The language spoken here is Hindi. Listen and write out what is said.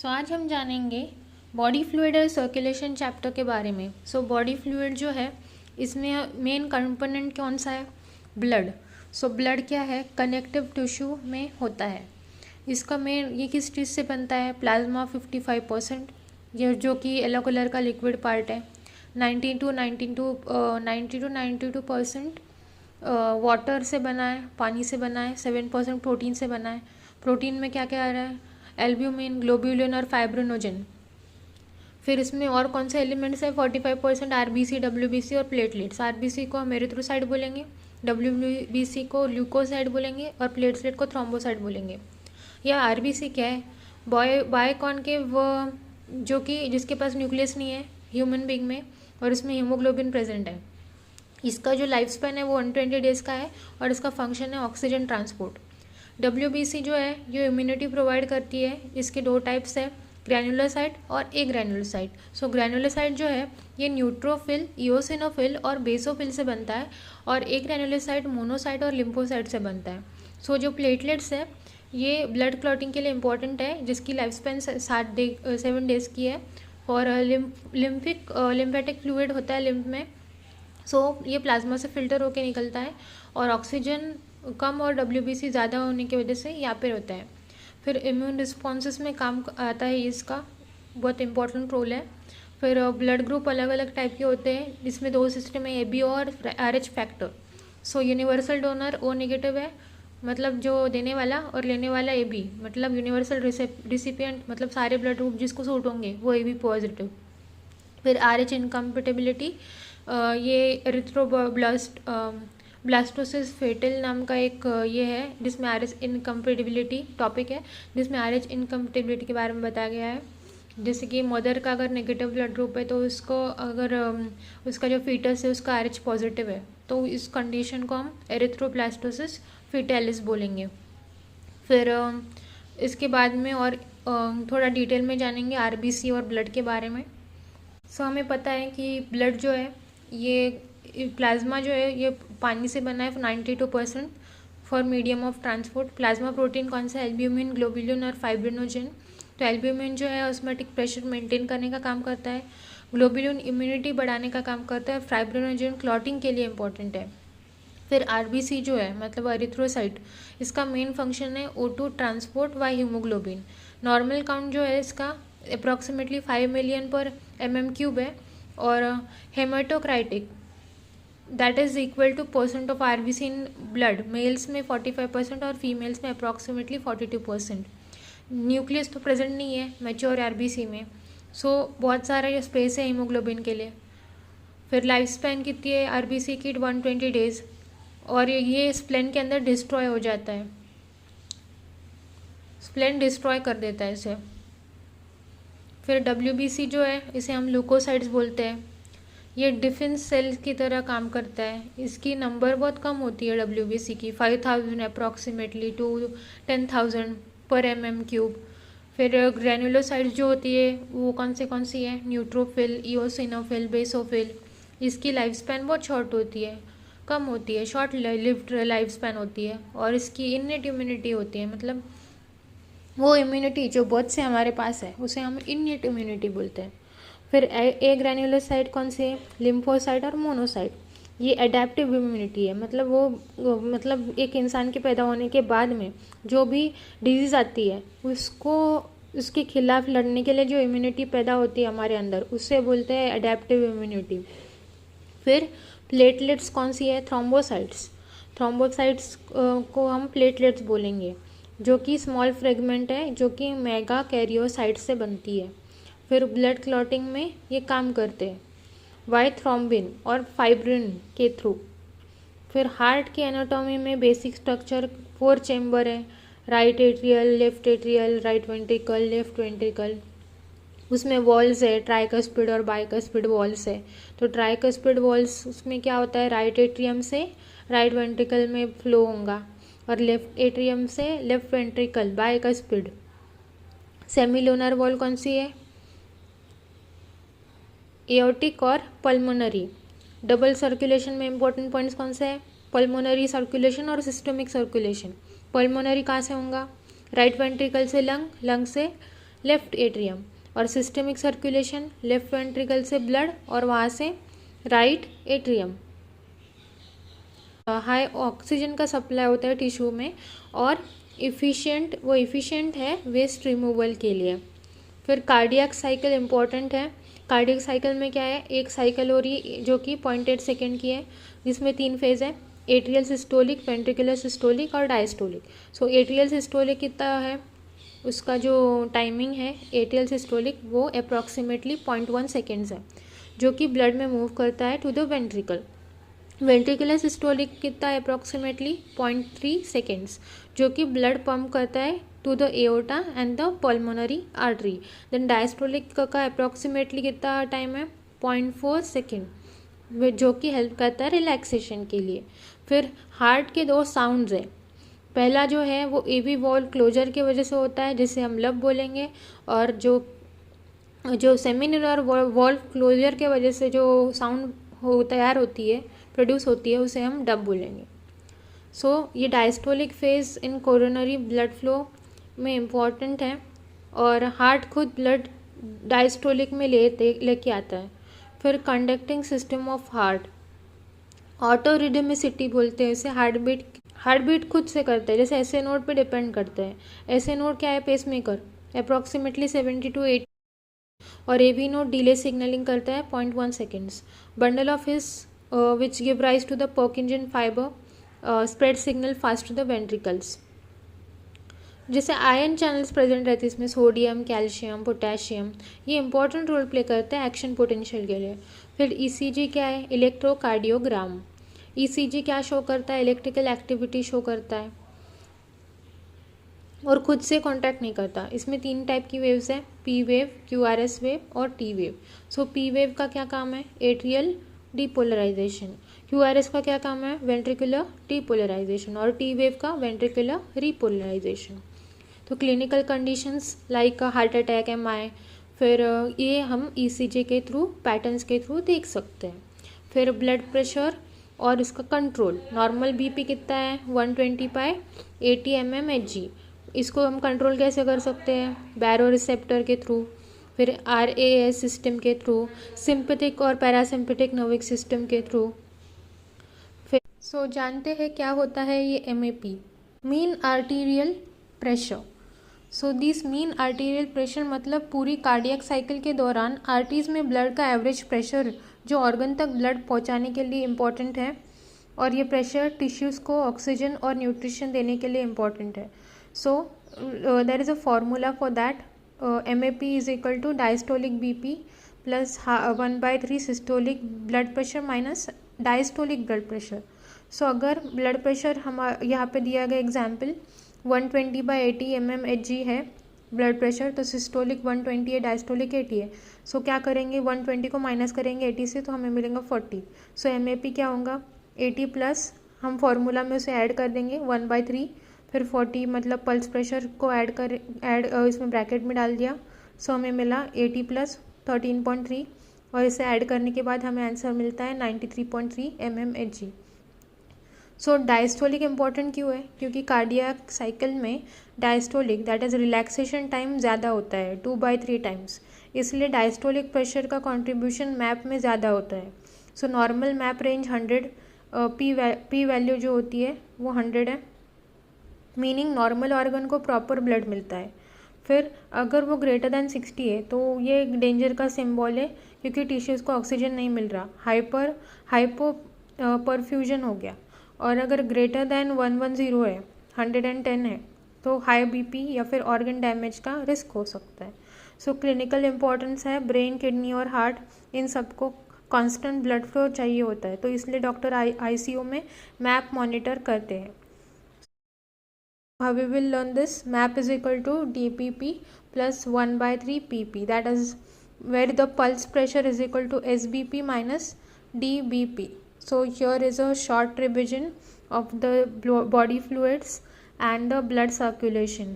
सो आज हम जानेंगे बॉडी फ्लूइड और सर्कुलेशन चैप्टर के बारे में। सो बॉडी फ्लूइड जो है इसमें मेन कंपोनेंट कौन सा है? ब्लड। सो ब्लड क्या है? कनेक्टिव टिश्यू में होता है। इसका मेन ये किस चीज़ से बनता है? प्लाज्मा 55%, ये जो कि येलो कलर का लिक्विड पार्ट है। 90 to 92% वाटर से बना है, पानी से बना है। 7% प्रोटीन से बना है। प्रोटीन में क्या क्या आ रहा है? एल्ब्यूमिन, ग्लोब्यूलिन और फाइब्रिनोजन। फिर इसमें और कौन से एलिमेंट्स है? 45% आरबीसी, डब्ल्यूबीसी और प्लेटलेट्स। आरबीसी को हम एरिथ्रोसाइट बोलेंगे, डब्ल्यूबीसी को ल्यूकोसाइट बोलेंगे और प्लेटलेट को थ्रोम्बोसाइट बोलेंगे। यह आरबीसी क्या है? बायोकॉन्केव, जो कि जिसके पास न्यूक्लियस नहीं है ह्यूमन बीइंग में, और इसमें हीमोग्लोबिन प्रेजेंट है। इसका जो लाइफ स्पैन है वो 120 डेज का है और इसका फंक्शन है ऑक्सीजन ट्रांसपोर्ट। डब्ल्यूबीसी जो है ये इम्यूनिटी प्रोवाइड करती है। इसके दो टाइप्स है, ग्रैनुलोसाइट और ए ग्रैनुलोसाइट। सो ग्रैनुलोसाइट जो है ये न्यूट्रोफिल, इओसिनोफिल और बेसोफिल से बनता है, और ए ग्रैनुलोसाइट मोनोसाइट और लिम्फोसाइट से बनता है। सो जो प्लेटलेट्स है ये ब्लड क्लॉटिंग के लिए इंपॉर्टेंट है, जिसकी लाइफ स्पैन 7 डेज की है। और लिम्फेटिक फ्लूइड होता है लिम्फ में। सो ये प्लाज्मा से फिल्टर होकर निकलता है, और ऑक्सीजन कम और डब्ल्यूबीसी ज़्यादा होने की वजह से यहाँ पे होता है। फिर इम्यून रिस्पॉन्सेस में काम आता है, इसका बहुत इंपॉर्टेंट रोल है। फिर ब्लड ग्रुप अलग अलग टाइप के होते हैं, इसमें दो सिस्टम है, AB और RH factor. So universal donor O negative है, मतलब जो देने वाला, और लेने वाला AB, मतलब यूनिवर्सल रिसिपिएंट, मतलब सारे ब्लड ग्रुप जिसको सूट होंगे वो AB पॉजिटिव। फिर RH इनकम्पेटिबिलिटी, ये ब्लास्टोसिस फेटल नाम का एक ये है जिसमें RH इनकम्पेटिबिलिटी टॉपिक है, जिसमें RH इनकम्पेटिबिलिटी के बारे में बताया गया है। जैसे कि मदर का अगर नेगेटिव ब्लड ग्रुप है तो उसको अगर उसका जो फीटस है उसका RH पॉजिटिव है तो इस कंडीशन को हम एरिथ्रोब्लास्टोसिस फेटालिस बोलेंगे। फिर इसके बाद में और थोड़ा डिटेल में जानेंगे RBC और ब्लड के बारे में। सो हमें पता है कि ब्लड जो है ये प्लाज्मा जो है ये पानी से बना है 92% for medium of transport. Plasma protein कौन सा है? एल्ब्यूमिन, ग्लोब्यूलिन और फाइब्रिनोजन। तो एल्ब्यूमिन जो है ऑस्मोटिक प्रेशर मेंटेन करने का काम करता है, ग्लोब्यूलिन इम्यूनिटी बढ़ाने का काम करता है, फाइब्रिनोजन क्लॉटिंग के लिए इंपॉर्टेंट है। फिर आरबीसी जो है मतलब एरिथ्रोसाइट, इसका मेन फंक्शन है O2 ट्रांसपोर्ट व हीमोग्लोबिन। नॉर्मल काउंट जो है इसका अप्रॉक्सीमेटली 5 मिलियन पर mm³ है, और haematocrit that is equal to % of RBC in blood, males में 45% और फीमेल्स में अप्रॉक्सीमेटली 42%। न्यूक्लियस तो प्रेजेंट नहीं है मैच्योर आरबीसी में, सो बहुत सारा ये स्पेस है हीमोग्लोबिन के लिए। फिर लाइफ स्पैन कितनी है आरबीसी की? 120 डेज, और ये स्प्लेन के अंदर डिस्ट्रॉय हो जाता है, स्प्लेन डिस्ट्रॉय कर देता है इसे। फिर डब्ल्यूबीसी जो है इसे हम ल्यूकोसाइट्स बोलते हैं, ये डिफेंस सेल की तरह काम करता है। इसकी नंबर बहुत कम होती है डब्ल्यूबीसी की, 5000 अप्रॉक्सीमेटली टू 10,000 पर mm³। फिर ग्रैनुलोसाइट्स जो होती है वो कौन सी है? Neutrophil, eosinophil, basophil. इसकी लाइफ स्पैन बहुत शॉर्ट होती है, कम होती है, शॉर्ट लिव्ड लाइफ स्पैन होती है, और इसकी इननेट इम्यूनिटी होती है, मतलब वो इम्यूनिटी जो बर्थ से हमारे पास है उसे हम इननेट इम्यूनिटी बोलते हैं। फिर ए ग्रैनुलोसाइट कौन से है? लिम्फोसाइट और मोनोसाइट। ये एडेप्टिव इम्यूनिटी है, मतलब वो मतलब एक इंसान के पैदा होने के बाद में जो भी डिजीज़ आती है उसको उसके खिलाफ लड़ने के लिए जो इम्यूनिटी पैदा होती है हमारे अंदर उससे बोलते हैं एडेप्टिव इम्यूनिटी। फिर प्लेटलेट्स कौन सी है? थ्रोम्बोसाइट्स। थ्रोम्बोसाइट्स को हम प्लेटलेट्स बोलेंगे, जो कि स्मॉल फ्रेगमेंट है जो कि मेगा कैरियोसाइट से बनती है। फिर ब्लड क्लॉटिंग में ये काम करते हैं वाई थ्रोम्बिन और फाइब्रिन के थ्रू। फिर हार्ट की एनाटॉमी में बेसिक स्ट्रक्चर 4 चेम्बर है, right atrial, left atrial, right ventricle, left ventricle. उसमें वॉल्स है, ट्राइकस्पिड और बाइकस्पिड वॉल्स है। तो ट्राइकस्पिड वॉल्स उसमें क्या होता है? राइट एट्रियम से राइट वेंट्रिकल में फ्लो होगा, और लेफ्ट एट्रियम से left ventricle bicuspid. Semilunar wall कौन सी है? एओर्टिक और पल्मोनरी। डबल सर्कुलेशन में इंपॉर्टेंट पॉइंट्स कौन से हैं? पल्मोनरी सर्कुलेशन और सिस्टमिक सर्कुलेशन। पल्मोनरी कहाँ से होगा? राइट वेंट्रिकल से लंग, लंग से लेफ्ट एट्रियम, और सिस्टमिक सर्कुलेशन लेफ्ट वेंट्रिकल से ब्लड और वहाँ से राइट एट्रियम। हाई ऑक्सीजन का सप्लाई होता है टिश्यू में, और इफ़िशियंट है वेस्ट रिमूवल के लिए। फिर कार्डियक साइकिल इम्पॉर्टेंट है। कार्डियक साइकिल में क्या है, एक साइकिल हो रही है जो कि 0.8 सेकेंड की है, जिसमें 3 फेज़ है, एट्रियल सिस्टोलिक, वेंट्रिकुलर सिस्टोलिक और डायस्टोलिक। सो एट्रियल सिस्टोलिक कितना है, उसका जो टाइमिंग है एट्रियल सिस्टोलिक वो अप्रॉक्सीमेटली 0.1 सेकेंड्स है, जो कि ब्लड में मूव करता है to the ventricle. Ventricular systolic कितना है, अप्रॉक्सीमेटली 0.3 सेकेंड्स, जो कि ब्लड पंप करता है to the aorta and the pulmonary artery. Then diastolic का अप्रॉक्सीमेटली कितना टाइम है, 0.4 सेकेंड, जो कि हेल्प करता है रिलैक्सेशन के लिए। फिर हार्ट के 2 साउंड्स हैं। पहला जो है वो एवी वॉल्व क्लोजर की वजह से होता है, जिसे हम लब बोलेंगे, और जो सेमिनुलर वॉल्व क्लोजर के वजह से जो साउंड तैयार होती है, प्रोड्यूस होती है, उसे हम डब बोलेंगे। सो ये diastolic phase in coronary blood flow में इम्पॉर्टेंट है, और हार्ट खुद ब्लड डायस्टोलिक में लेके आता है। फिर conducting system of heart, auto rhythmicity बोलते हैं इसे। हार्ट बीट खुद से करता है, जैसे एसए नोड पे डिपेंड करता है। एसए नोड क्या है, पेस मेकर, अप्रॉक्सीमेटली 70 to 80, और एवी नोड डिले सिग्नलिंग करता है 0.1 seconds. Bundle of His which give rise to the Purkinje fibre spread signal fast to the ventricles. जैसे आयन चैनल्स प्रेजेंट रहते हैं इसमें, सोडियम, कैल्शियम, पोटेशियम, ये इंपॉर्टेंट रोल प्ले करते हैं एक्शन पोटेंशियल के लिए। फिर ईसीजी क्या है, इलेक्ट्रोकार्डियोग्राम। ईसीजी क्या शो करता है, इलेक्ट्रिकल एक्टिविटी शो करता है, और खुद से कॉन्टैक्ट नहीं करता। इसमें 3 टाइप की वेव्स है, पी वेव, क्यूआरएस वेव और टी वेव। सो पी वेव का क्या काम है, एट्रियल डीपोलराइजेशन। क्यूआरएस का क्या काम है, वेंट्रिकुलर डीपोलराइजेशन, और टी वेव का वेंट्रिकुलर रीपोलराइजेशन। तो clinical conditions like heart attack, MI, फिर ये हम ईसीजी के थ्रू, पैटर्न्स के थ्रू देख सकते हैं। फिर ब्लड प्रेशर और इसका कंट्रोल, नॉर्मल बीपी कितना है, 120/80 mmHg। इसको हम कंट्रोल कैसे कर सकते हैं, बैरो रिसेप्टर के थ्रू, फिर आरएएस सिस्टम के थ्रू, सिंपैथिक और पैरासिम्पैथिक नर्वस सिस्टम के थ्रू। फिर जानते हैं क्या होता है ये MAP, mean arterial pressure. So this mean arterial pressure मतलब पूरी कार्डियक साइकिल के दौरान आर्टरीज में ब्लड का एवरेज प्रेशर, जो ऑर्गन तक ब्लड पहुंचाने के लिए इम्पॉर्टेंट है, और ये प्रेशर टिश्यूज़ को ऑक्सीजन और न्यूट्रिशन देने के लिए इम्पॉर्टेंट है। So there is a formula for that, MAP is equal to diastolic BP plus 1/3 systolic blood pressure minus diastolic blood pressure. So अगर ब्लड प्रेशर हम यहाँ पे दिया गया एग्जाम्पल 120/80 mmHg है ब्लड प्रेशर, तो सिस्टोलिक 120 है, डायस्टोलिक 80 है। सो क्या करेंगे, 120 को माइनस करेंगे 80 से, तो हमें मिलेगा 40। सो MAP क्या होगा, 80 प्लस हम फार्मूला में उसे ऐड कर देंगे 1/3, फिर 40 मतलब पल्स प्रेशर को ऐड इसमें ब्रैकेट में डाल दिया। सो हमें मिला 80 प्लस 13.3, और इसे ऐड करने के बाद हमें आंसर मिलता है 93.3 mmHg। सो डायस्टोलिक इम्पॉर्टेंट क्यों है, क्योंकि कार्डियक साइकिल में diastolic that is relaxation time ज़्यादा होता है 2/3 टाइम्स, इसलिए डायस्टोलिक प्रेशर का कंट्रीब्यूशन मैप में ज़्यादा होता है। So normal map range 100, P value जो होती है वो 100 है, मीनिंग नॉर्मल ऑर्गन को प्रॉपर ब्लड मिलता है। फिर अगर वो ग्रेटर दैन 60 है तो ये एक डेंजर का सिंबल है, क्योंकि टिश्यूज़ को ऑक्सीजन नहीं मिल रहा, हाइपो परफ्यूजन हो गया। और अगर ग्रेटर दैन 110 है, 110 है, तो हाई बीपी या फिर ऑर्गन डैमेज का रिस्क हो सकता है। सो क्लिनिकल इम्पॉर्टेंस है, ब्रेन, किडनी और हार्ट, इन सबको कांस्टेंट ब्लड फ्लो चाहिए होता है, तो इसलिए डॉक्टर ICU में मैप मॉनिटर करते हैं। How we will learn this, MAP is equal to DPP plus 1/3 PP, that is where the pulse pressure is equal to SBP minus DBP. So here is a short revision of the body fluids and the blood circulation.